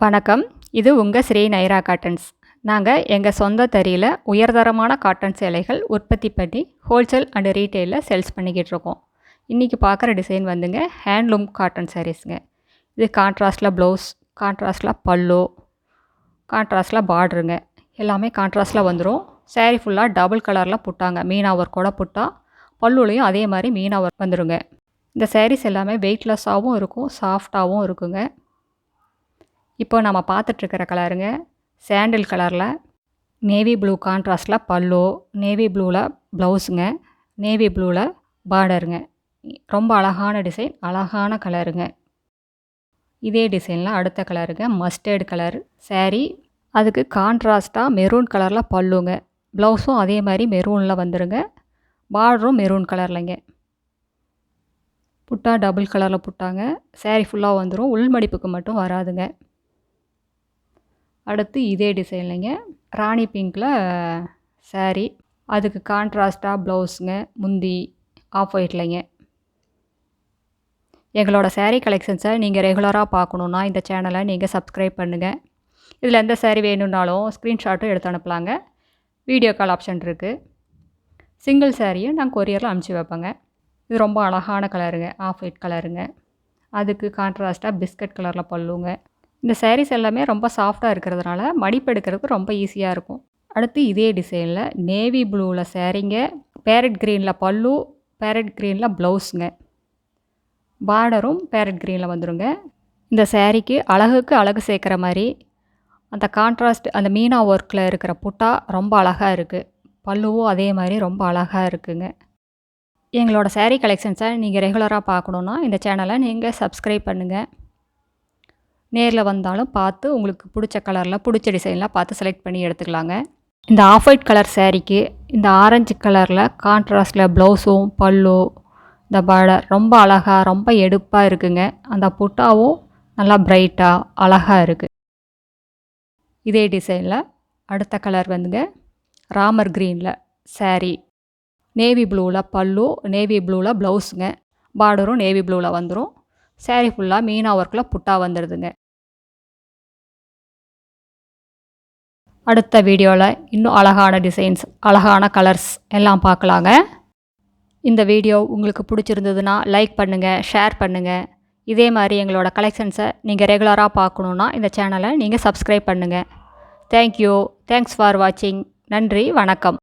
வணக்கம். இது உங்கள் ஸ்ரீ நைரா காட்டன்ஸ். நாங்கள் எங்கள் சொந்த தறியில் உயர்தரமான காட்டன் சேலைகள் உற்பத்தி பண்ணி ஹோல்சேல் அண்ட் ரீட்டெயிலில் சேல்ஸ் பண்ணிக்கிட்டு இருக்கோம். இன்றைக்கி பார்க்குற டிசைன் வந்துங்க ஹேண்ட்லூம் காட்டன் சாரீஸுங்க. இது கான்ட்ராஸ்டில் ப்ளவுஸ், கான்ட்ராஸ்டில் பல்லு, கான்ட்ராஸ்டில் பார்டருங்க. எல்லாமே கான்ட்ராஸ்டில் வந்துடும். சாரீ ஃபுல்லாக டபுள் கலரில் புட்டாங்க. மீனா ஒர்க்கோட புட்டா, பல்லுலையும் அதே மாதிரி மீனா ஒர்க் வந்துடுங்க. இந்த சாரீஸ் எல்லாமே வெயிட்லெஸ்ஸாகவும் இருக்கும், சாஃப்டாகவும் இருக்குங்க. இப்போ நம்ம பார்த்துட்ருக்கிற கலருங்க சாண்டில் கலரில் நேவி ப்ளூ கான்ட்ராஸ்டில் பல்லு, நேவி ப்ளூவில் ப்ளவுஸுங்க, நேவி ப்ளூவில் பார்டருங்க. ரொம்ப அழகான டிசைன், அழகான கலருங்க. இதே டிசைனில் அடுத்த கலருங்க மஸ்டர்டு கலர் சாரீ. அதுக்கு கான்ட்ராஸ்ட்டாக மெரூன் கலரில் பல்லுங்க. ப்ளவுஸும் அதே மாதிரி மெரூனில் வந்துடுங்க. பார்டரும் மெரூன் கலர்லைங்க. புட்டா டபுள் கலரில் புட்டாங்க. சாரீ ஃபுல்லாக வந்துடும், உள்மடிப்புக்கு மட்டும் வராதுங்க. அடுத்து இதே டிசைன்லைங்க ராணி பிங்க்கில் சாரீ. அதுக்கு கான்ட்ராஸ்ட்டாக ப்ளவுஸுங்க, முந்தி ஆஃப் ஒயிட்லைங்க. எங்களோட சாரீ கலெக்ஷன்ஸை நீங்கள் ரெகுலராக பார்க்கணுன்னா இந்த சேனலை நீங்கள் சப்ஸ்கிரைப் பண்ணுங்கள். இதில் எந்த சாரீ வேணும்னாலும் ஸ்க்ரீன்ஷாட்டும் எடுத்து அனுப்பலாங்க. வீடியோ கால் ஆப்ஷன் இருக்குது. சிங்கிள் சாரியும் நான் கொரியரில் அனுப்பிச்சி வைப்பேங்க. இது ரொம்ப அழகான கலருங்க, ஆஃப் ஒயிட் கலருங்க. அதுக்கு கான்ட்ராஸ்ட்டாக பிஸ்கட் கலரில் பல்லுங்க. இந்த சாரீஸ் எல்லாமே ரொம்ப சாஃப்டாக இருக்கிறதுனால மடிப்பு எடுக்கிறதுக்கு ரொம்ப ஈஸியாக இருக்கும். அடுத்து இதே டிசைனில் நேவி ப்ளூவில் சாரீங்க, பேரட் க்ரீனில் பல்லு, பேரட் க்ரீனில் ப்ளவுஸுங்க. பார்டரும் பேரட் க்ரீனில் வந்துடுங்க. இந்த சாரீக்கு அழகுக்கு அழகு சேர்க்குற மாதிரி அந்த கான்ட்ராஸ்ட் அந்த மீனா ஒர்க்கில் இருக்கிற புட்டா ரொம்ப அழகாக இருக்குது. பல்லுவும் அதே மாதிரி ரொம்ப அழகாக இருக்குங்க. எங்களோட சாரீ கலெக்ஷன்ஸை நீங்கள் ரெகுலராக பார்க்கணுன்னா இந்த சேனலை நீங்கள் சப்ஸ்கிரைப் பண்ணுங்கள். நேரில் வந்தாலும் பார்த்து உங்களுக்கு பிடிச்ச கலரில் பிடிச்ச டிசைனில் பார்த்து செலக்ட் பண்ணி எடுத்துக்கலாங்க. இந்த ஆஃப் ஒயிட் கலர் சாரீக்கு இந்த ஆரஞ்சு கலரில் கான்ட்ராஸ்டில் ப்ளவுஸும் பல்லு, இந்த பார்டர் ரொம்ப அழகாக ரொம்ப எடுப்பாக இருக்குங்க. அந்த புட்டாவும் நல்லா பிரைட்டாக அழகாக இருக்குது. இதே டிசைனில் அடுத்த கலர் வந்துங்க ராமர் க்ரீனில் சாரீ. நேவி ப்ளூவில் பல்லு, நேவி ப்ளூவில் ப்ளவுஸுங்க. பார்டரும் நேவி ப்ளூவில் வந்துடும். சாரீ ஃபுல்லாக மீனா ஒர்க்கில் புட்டா வந்துடுதுங்க. அடுத்த வீடியோவில் இன்னும் அழகான டிசைன்ஸ், அழகான கலர்ஸ் எல்லாம் பார்க்கலாங்க. இந்த வீடியோ உங்களுக்கு பிடிச்சிருந்ததுன்னா லைக் பண்ணுங்கள், ஷேர் பண்ணுங்கள். இதே மாதிரி எங்களோட கலெக்ஷன்ஸை நீங்கள் ரெகுலராக பார்க்கணுன்னா இந்த சேனலை நீங்கள் சப்ஸ்கிரைப் பண்ணுங்கள். தேங்க்யூ. தேங்க்ஸ் ஃபார் வாட்சிங். நன்றி, வணக்கம்.